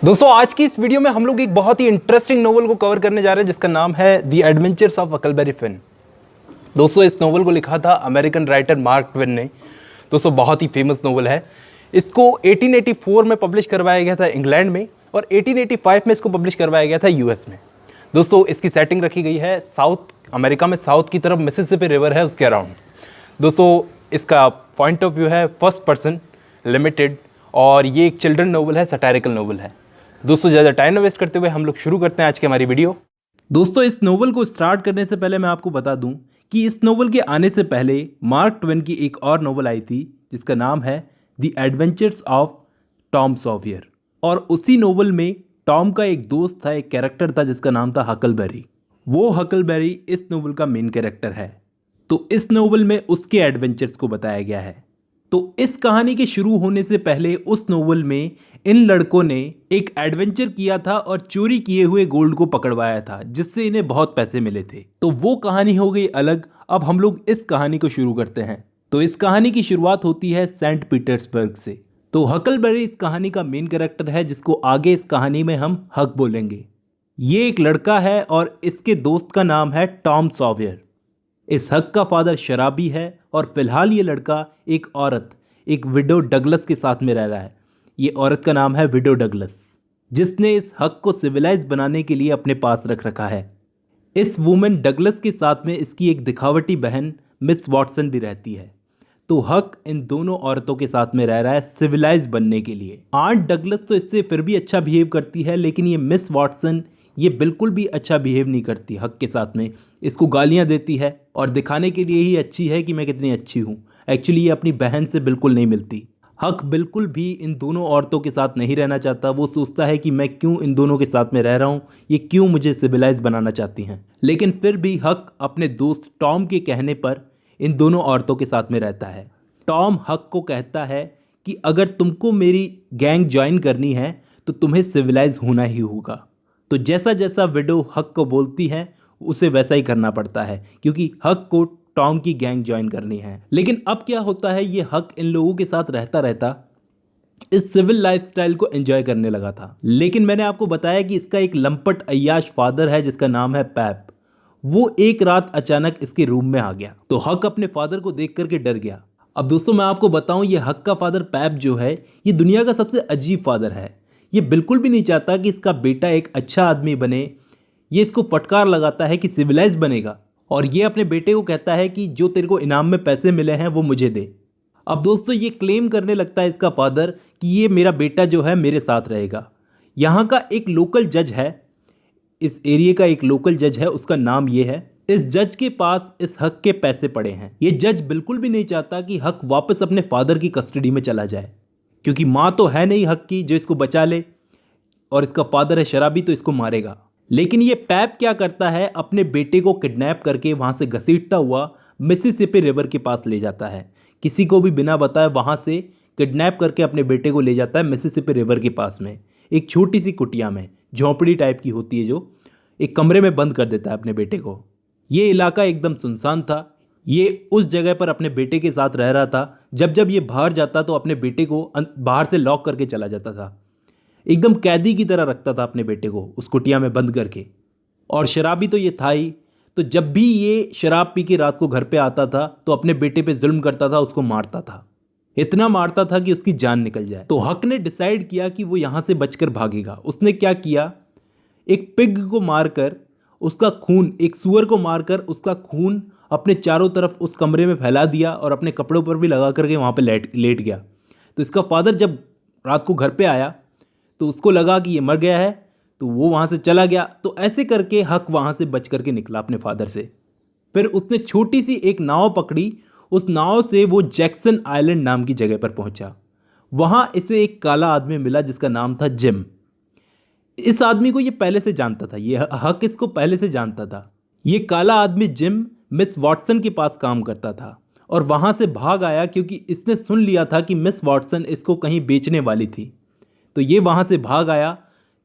दोस्तों आज की इस वीडियो में हम लोग एक बहुत ही इंटरेस्टिंग नोवेल को कवर करने जा रहे हैं जिसका नाम है the adventures of Huckleberry Finn. दोस्तों इस नोवेल को लिखा था अमेरिकन राइटर मार्क ट्वेन ने। दोस्तों बहुत ही फेमस नोवेल है। इसको 1884 में पब्लिश करवाया गया था इंग्लैंड में और 1885 में इसको पब्लिश करवाया गया था यूएस में। दोस्तों इसकी सेटिंग रखी गई है साउथ अमेरिका में, साउथ की तरफ मिसिसिपी रिवर है उसके अराउंड। दोस्तों इसका पॉइंट ऑफ व्यू है फर्स्ट पर्सन लिमिटेड और ये एक चिल्ड्रन नोवेल है, सटायरिकल नोवेल है। दोस्तों ज़्यादा टाइम न वेस्ट करते हुए हम लोग शुरू करते हैं आज की हमारी वीडियो। दोस्तों इस नोवेल को स्टार्ट करने से पहले मैं आपको बता दूं कि इस नोवेल के आने से पहले मार्क ट्वेन की एक और नोवेल आई थी जिसका नाम है द एडवेंचर्स ऑफ टॉम सॉवियर। और उसी नोवेल में टॉम का एक दोस्त था, एक कैरेक्टर था जिसका नाम था हकलबेरी। वो हकलबेरी इस नोवेल का मेन कैरेक्टर है। तो इस नोवेल में उसके एडवेंचर्स को बताया गया है। तो इस कहानी के शुरू होने से पहले उस नोवेल में इन लड़कों ने एक एडवेंचर किया था और चोरी किए हुए गोल्ड को पकड़वाया था जिससे इन्हें बहुत पैसे मिले थे। तो वो कहानी हो गई अलग। अब हम लोग इस कहानी को शुरू करते हैं। तो इस कहानी की शुरुआत होती है सेंट पीटर्सबर्ग से। तो हकलबेरी इस कहानी का मेन कैरेक्टर है जिसको आगे इस कहानी में हम हक बोलेंगे। ये एक लड़का है और इसके दोस्त का नाम है टॉम सॉवियर। इस हक का फादर शराबी है और फिलहाल ये लड़का एक औरत, एक विडो डगलस के साथ में रह रहा है। ये औरत का नाम है विडो डगलस, जिसने इस हक को सिविलाइज बनाने के लिए अपने पास रख रखा है। इस वुमेन डगलस के साथ में इसकी एक दिखावटी बहन मिस वॉटसन भी रहती है। तो हक इन दोनों औरतों के साथ में रह रहा है सिविलाइज बनने के लिए। आंट डगलस तो इससे फिर भी अच्छा बिहेव करती है, लेकिन ये मिस वॉटसन ये बिल्कुल भी अच्छा बिहेव नहीं करती हक के साथ में। इसको गालियां देती है और दिखाने के लिए ही अच्छी है कि मैं कितनी अच्छी हूँ। एक्चुअली ये अपनी बहन से बिल्कुल नहीं मिलती। हक बिल्कुल भी इन दोनों औरतों के साथ नहीं रहना चाहता। वो सोचता है कि मैं क्यों इन दोनों के साथ में रह रहा हूँ, ये क्यों मुझे सिविलाइज बनाना चाहती हैं। लेकिन फिर भी हक अपने दोस्त टॉम के कहने पर इन दोनों औरतों के साथ में रहता है। टॉम हक को कहता है कि अगर तुमको मेरी गैंग ज्वाइन करनी है तो तुम्हें सिविलाइज होना ही होगा। तो जैसा जैसा विडो हक को बोलती है उसे वैसा ही करना पड़ता है, क्योंकि हक को टॉम की गैंग ज्वाइन करनी है। लेकिन अब क्या होता है, ये हक इन लोगों के साथ रहता रहता इस सिविल लाइफस्टाइल को एंजॉय करने लगा था। लेकिन मैंने आपको बताया कि इसका एक लंपट अय्याश फादर है जिसका नाम है पैप। वो एक रात अचानक इसके रूम में आ गया तो हक अपने फादर को देख करके डर गया। अब दोस्तों मैं आपको बताऊं, ये हक का फादर पैप जो है ये दुनिया का सबसे अजीब फादर है। ये बिल्कुल भी नहीं चाहता कि इसका बेटा एक अच्छा आदमी बने। ये इसको फटकार लगाता है कि सिविलाइज बनेगा और ये अपने बेटे को कहता है कि जो तेरे को इनाम में पैसे मिले हैं वो मुझे दे। अब दोस्तों ये क्लेम करने लगता है इसका फादर कि ये मेरा बेटा जो है मेरे साथ रहेगा। यहाँ का एक लोकल जज है, इस एरिया का एक लोकल जज है, उसका नाम ये है। इस जज के पास इस हक के पैसे पड़े हैं। ये जज बिल्कुल भी नहीं चाहता कि हक वापस अपने फादर की कस्टडी में चला जाए, क्योंकि माँ तो है नहीं हक की जो इसको बचा ले, और इसका फादर है शराबी तो इसको मारेगा। लेकिन ये पैप क्या करता है, अपने बेटे को किडनैप करके वहां से घसीटता हुआ मिसिसिपी रिवर के पास ले जाता है। किसी को भी बिना बताए वहां से किडनैप करके अपने बेटे को ले जाता है मिसिसिपी रिवर के पास में, एक छोटी सी कुटिया में, झोंपड़ी टाइप की होती है, जो एक कमरे में बंद कर देता है अपने बेटे को। ये इलाका एकदम सुनसान था। ये उस जगह पर अपने बेटे के साथ रह रहा था। जब जब ये बाहर जाता तो अपने बेटे को बाहर से लॉक करके चला जाता था। एकदम कैदी की तरह रखता था अपने बेटे को उस कुटिया में बंद करके। और शराबी तो ये था ही। तो जब भी ये शराब पी के रात को घर पे आता था तो अपने बेटे पे जुल्म करता था, उसको मारता था। इतना मारता था कि उसकी जान निकल जाए। तो हक ने डिसाइड किया कि वो यहाँ से बचकर भागेगा। उसने क्या किया, एक पिग को मारकर उसका खून, एक सुअर को मारकर उसका खून अपने चारों तरफ उस कमरे में फैला दिया और अपने कपड़ों पर भी लगा करके वहाँ पे लेट गया। तो इसका फादर जब रात को घर पे आया तो उसको लगा कि ये मर गया है, तो वो वहाँ से चला गया। तो ऐसे करके हक वहाँ से बच करके निकला अपने फादर से। फिर उसने छोटी सी एक नाव पकड़ी। उस नाव से वो जैक्सन आइलैंड नाम की जगह पर पहुँचा। वहाँ इसे एक काला आदमी मिला जिसका नाम था जिम। इस आदमी को ये पहले से जानता था, ये हक इसको पहले से जानता था। ये काला आदमी जिम मिस वॉटसन के पास काम करता था और वहाँ से भाग आया क्योंकि इसने सुन लिया था कि मिस वॉटसन इसको कहीं बेचने वाली थी। तो ये वहाँ से भाग आया।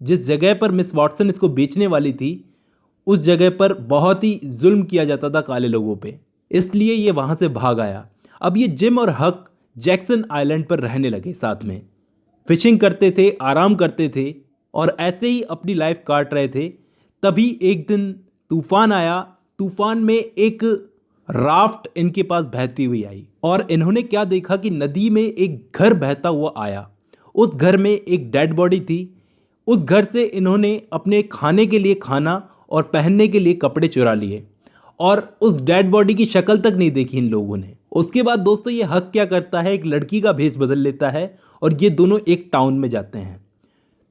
जिस जगह पर मिस वॉटसन इसको बेचने वाली थी उस जगह पर बहुत ही जुल्म किया जाता था काले लोगों पे, इसलिए ये वहाँ से भाग आया। अब ये जिम और हक जैक्सन आइलैंड पर रहने लगे, साथ में फिशिंग करते थे, आराम करते थे और ऐसे ही अपनी लाइफ काट रहे थे। तभी एक दिन तूफान आया। तूफान में एक राफ्ट इनके पास बहती हुई आई और इन्होंने क्या देखा कि नदी में एक घर बहता हुआ आया। उस घर में एक डेड बॉडी थी। उस घर से इन्होंने अपने खाने के लिए खाना और पहनने के लिए कपड़े चुरा लिए और उस डेड बॉडी की शक्ल तक नहीं देखी इन लोगों ने। उसके बाद दोस्तों ये हक क्या करता है, एक लड़की का भेष बदल लेता है और ये दोनों एक टाउन में जाते हैं।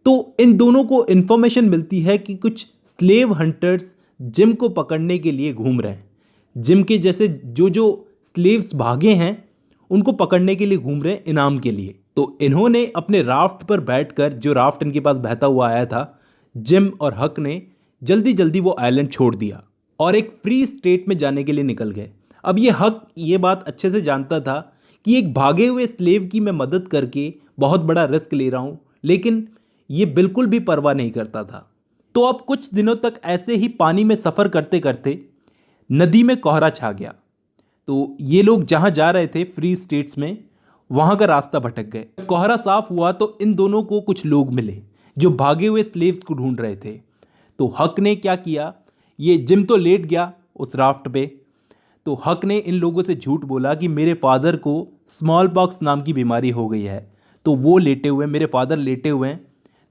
तो इन दोनों को इन्फॉर्मेशन मिलती है कि कुछ स्लेव हंटर्स जिम को पकड़ने के लिए घूम रहे हैं। जिम के जैसे जो जो स्लेव्स भागे हैं उनको पकड़ने के लिए घूम रहे हैं इनाम के लिए। तो इन्होंने अपने राफ्ट पर बैठकर, जो राफ्ट इनके पास बहता हुआ आया था, जिम और हक ने जल्दी जल्दी वो आइलैंड छोड़ दिया और एक फ्री स्टेट में जाने के लिए निकल गए। अब ये हक ये बात अच्छे से जानता था कि एक भागे हुए स्लेव की मैं मदद करके बहुत बड़ा रिस्क ले रहा हूँ, लेकिन ये बिल्कुल भी परवाह नहीं करता था। तो अब कुछ दिनों तक ऐसे ही पानी में सफ़र करते करते नदी में कोहरा छा गया। तो ये लोग जहाँ जा रहे थे फ्री स्टेट्स में, वहाँ का रास्ता भटक गए। कोहरा साफ हुआ तो इन दोनों को कुछ लोग मिले जो भागे हुए स्लेव्स को ढूंढ रहे थे। तो हक ने क्या किया, ये जिम तो लेट गया उस राफ्ट पे। तो हक ने इन लोगों से झूठ बोला कि मेरे फादर को स्मॉल पॉक्स नाम की बीमारी हो गई है, तो वो लेटे हुए, मेरे फादर लेटे हुए हैं।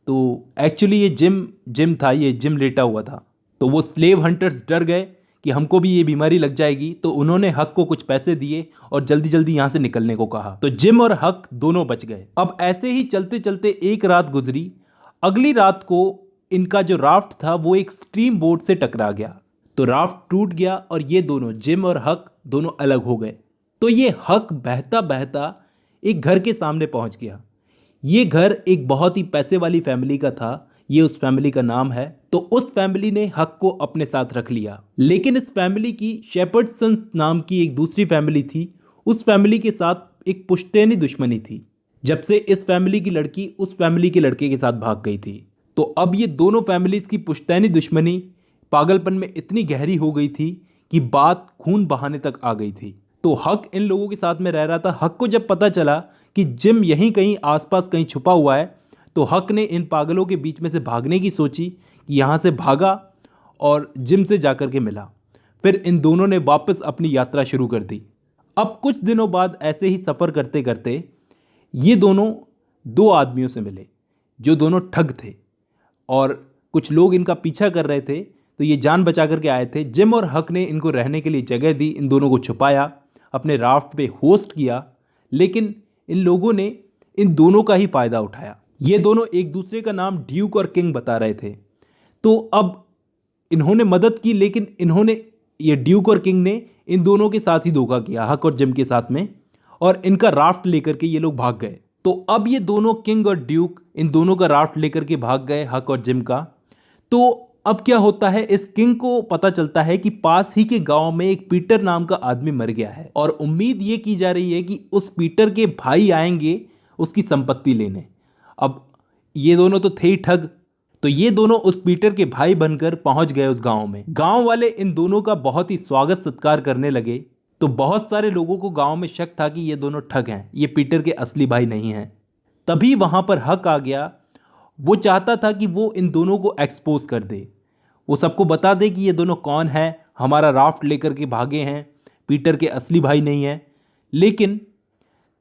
तो एक्चुअली ये जिम था, ये जिम लेटा हुआ था। तो वो स्लेव हंटर्स डर गए कि हमको भी ये बीमारी लग जाएगी, तो उन्होंने हक को कुछ पैसे दिए और जल्दी जल्दी यहाँ से निकलने को कहा। तो जिम और हक दोनों बच गए। अब ऐसे ही चलते चलते एक रात गुजरी। अगली रात को इनका जो राफ्ट था वो एक स्ट्रीम बोट से टकरा गया। तो राफ्ट टूट गया और ये दोनों, जिम और हक, दोनों अलग हो गए। तो ये हक बहता बहता एक घर के सामने पहुंच गया। ये घर एक बहुत ही पैसे वाली फैमिली का था, ये उस फैमिली का नाम है। तो उस फैमिली ने हक को अपने साथ रख लिया। लेकिन इस फैमिली की शेपर्डसन्स नाम की एक दूसरी फैमिली थी। उस फैमिली के साथ एक पुश्तैनी दुश्मनी थी, जब से इस फैमिली की लड़की उस फैमिली के लड़के के साथ भाग गई थी। तो अब ये दोनों फैमिलीज की पुश्तैनी दुश्मनी पागलपन में इतनी गहरी हो गई थी कि बात खून बहाने तक आ गई थी। तो हक इन लोगों के साथ में रह रहा था। हक को जब पता चला कि जिम यहीं कहीं आसपास कहीं छुपा हुआ है, तो हक ने इन पागलों के बीच में से भागने की सोची कि यहाँ से भागा और जिम से जाकर के मिला। फिर इन दोनों ने वापस अपनी यात्रा शुरू कर दी। अब कुछ दिनों बाद ऐसे ही सफ़र करते करते ये दोनों दो आदमियों से मिले जो दोनों ठग थे और कुछ लोग इनका पीछा कर रहे थे। तो ये जान बचा करके आए थे। जिम और हक ने इनको रहने के लिए जगह दी, इन दोनों को छुपाया, अपने राफ्ट पे होस्ट किया। लेकिन इन लोगों ने इन दोनों का ही फ़ायदा उठाया। ये दोनों एक दूसरे का नाम ड्यूक और किंग बता रहे थे। तो अब इन्होंने मदद की, लेकिन ये ड्यूक और किंग ने इन दोनों के साथ ही धोखा किया, हक और जिम के साथ में, और इनका राफ्ट लेकर के ये लोग भाग गए। तो अब ये दोनों, किंग और ड्यूक, इन दोनों का राफ्ट लेकर के भाग गए, हक और जिम का। तो अब क्या होता है, इस किंग को पता चलता है कि पास ही के गांव में एक पीटर नाम का आदमी मर गया है और उम्मीद ये की जा रही है कि उस पीटर के भाई आएंगे उसकी संपत्ति लेने। अब ये दोनों तो थे ही ठग, तो ये दोनों उस पीटर के भाई बनकर पहुंच गए उस गांव में। गांव वाले इन दोनों का बहुत ही स्वागत सत्कार करने लगे। तो बहुत सारे लोगों को गांव में शक था कि ये दोनों ठग हैं, ये पीटर के असली भाई नहीं हैं। तभी वहां पर हक आ गया। वो चाहता था कि वो इन दोनों को एक्सपोज कर दे, वो सबको बता दे कि ये दोनों कौन है, हमारा राफ्ट लेकर के भागे हैं, पीटर के असली भाई नहीं हैं। लेकिन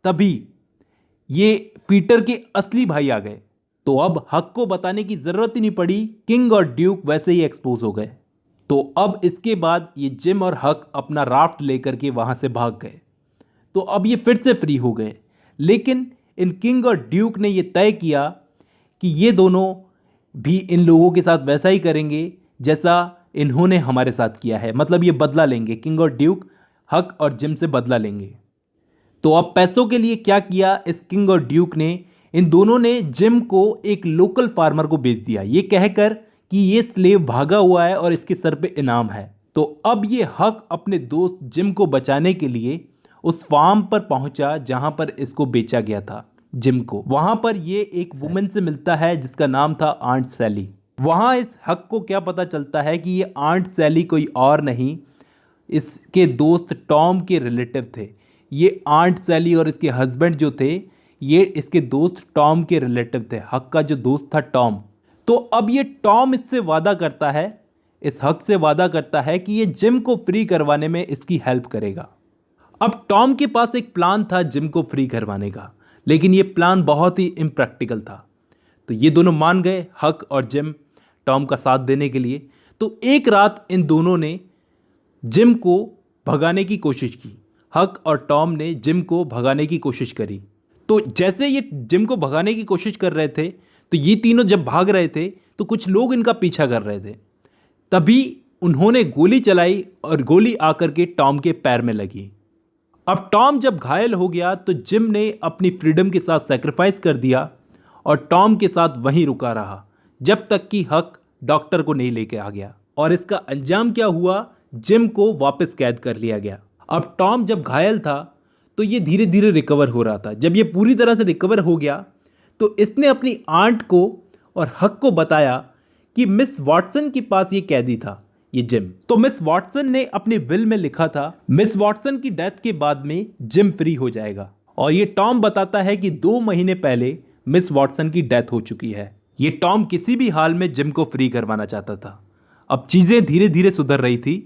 तभी ये पीटर के असली भाई आ गए। तो अब हक को बताने की जरूरत ही नहीं पड़ी, किंग और ड्यूक वैसे ही एक्सपोज हो गए। तो अब इसके बाद ये जिम और हक अपना राफ्ट लेकर के वहां से भाग गए। तो अब ये फिर से फ्री हो गए। लेकिन इन किंग और ड्यूक ने ये तय किया कि ये दोनों भी इन लोगों के साथ वैसा ही करेंगे जैसा इन्होंने हमारे साथ किया है, मतलब ये बदला लेंगे। किंग और ड्यूक हक और जिम से बदला लेंगे। तो अब पैसों के लिए क्या किया इस किंग और ड्यूक ने, इन दोनों ने जिम को एक लोकल फार्मर को बेच दिया, ये कहकर कि ये स्लेव भागा हुआ है और इसके सर पे इनाम है। तो अब ये हक अपने दोस्त जिम को बचाने के लिए उस फार्म पर पहुंचा जहां पर इसको बेचा गया था जिम को। वहां पर ये एक वुमेन से मिलता है जिसका नाम था आंट सैली। वहां इस हक को क्या पता चलता है कि ये आंट सैली कोई और नहीं, इसके दोस्त टॉम के रिलेटिव थे। ये आंट सैली और इसके हस्बैंड जो थे, ये इसके दोस्त टॉम के रिलेटिव थे, हक का जो दोस्त था टॉम। तो अब ये टॉम इससे वादा करता है, इस हक से वादा करता है कि ये जिम को फ्री करवाने में इसकी हेल्प करेगा। अब टॉम के पास एक प्लान था जिम को फ्री करवाने का, लेकिन ये प्लान बहुत ही इम्प्रैक्टिकल था। तो ये दोनों मान गए, हक और जिम, टॉम का साथ देने के लिए। तो एक रात इन दोनों ने जिम को भगाने की कोशिश की। हक और टॉम ने जिम को भगाने की कोशिश करी। तो जैसे ये जिम को भगाने की कोशिश कर रहे थे, तो ये तीनों जब भाग रहे थे तो कुछ लोग इनका पीछा कर रहे थे। तभी उन्होंने गोली चलाई और गोली आकर के टॉम के पैर में लगी। अब टॉम जब घायल हो गया तो जिम ने अपनी फ्रीडम के साथ सैक्रिफाइस कर दिया और टॉम के साथ वहीं रुका रहा जब तक कि हक डॉक्टर को नहीं लेके आ गया। और इसका अंजाम क्या हुआ, जिम को वापस कैद कर लिया गया। अब टॉम जब घायल था तो ये धीरे धीरे रिकवर हो रहा था। जब ये पूरी तरह से रिकवर हो गया तो इसने अपनी आंट को और हक को बताया कि मिस वॉटसन के पास ये कैदी था, ये जिम। तो मिस वॉटसन ने अपने विल में लिखा था मिस वॉटसन की डेथ के बाद में जिम फ्री हो जाएगा। और ये टॉम बताता है कि 2 महीने पहले मिस वॉटसन की डेथ हो चुकी है। ये टॉम किसी भी हाल में जिम को फ्री करवाना चाहता था। अब चीजें धीरे धीरे सुधर रही थी।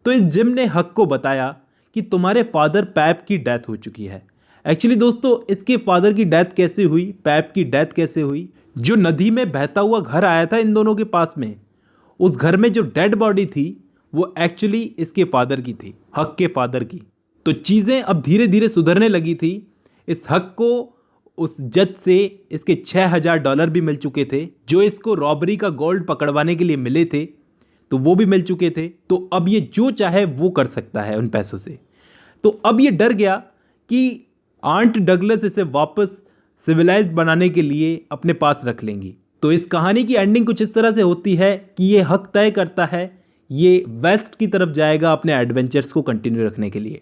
तो इस जिम ने हक को बताया कि तुम्हारे फादर पैप की डेथ हो चुकी है। एक्चुअली दोस्तों, इसके फादर की डेथ कैसे हुई, पैप की डेथ कैसे हुई, जो नदी में बहता हुआ घर आया था इन दोनों के पास में, उस घर में जो डेड बॉडी थी वो एक्चुअली इसके फादर की थी, हक के फादर की। तो चीज़ें अब धीरे धीरे सुधरने लगी थी। इस हक को उस जज से इसके $6000 भी मिल चुके थे, जो इसको रॉबरी का गोल्ड पकड़वाने के लिए मिले थे, तो वो भी मिल चुके थे। तो अब ये जो चाहे वो कर सकता है उन पैसों से। तो अब ये डर गया कि आंट डगलस इसे वापस सिविलाइज्ड बनाने के लिए अपने पास रख लेंगी। तो इस कहानी की एंडिंग कुछ इस तरह से होती है कि ये हक तय करता है ये वेस्ट की तरफ जाएगा अपने एडवेंचर्स को कंटिन्यू रखने के लिए।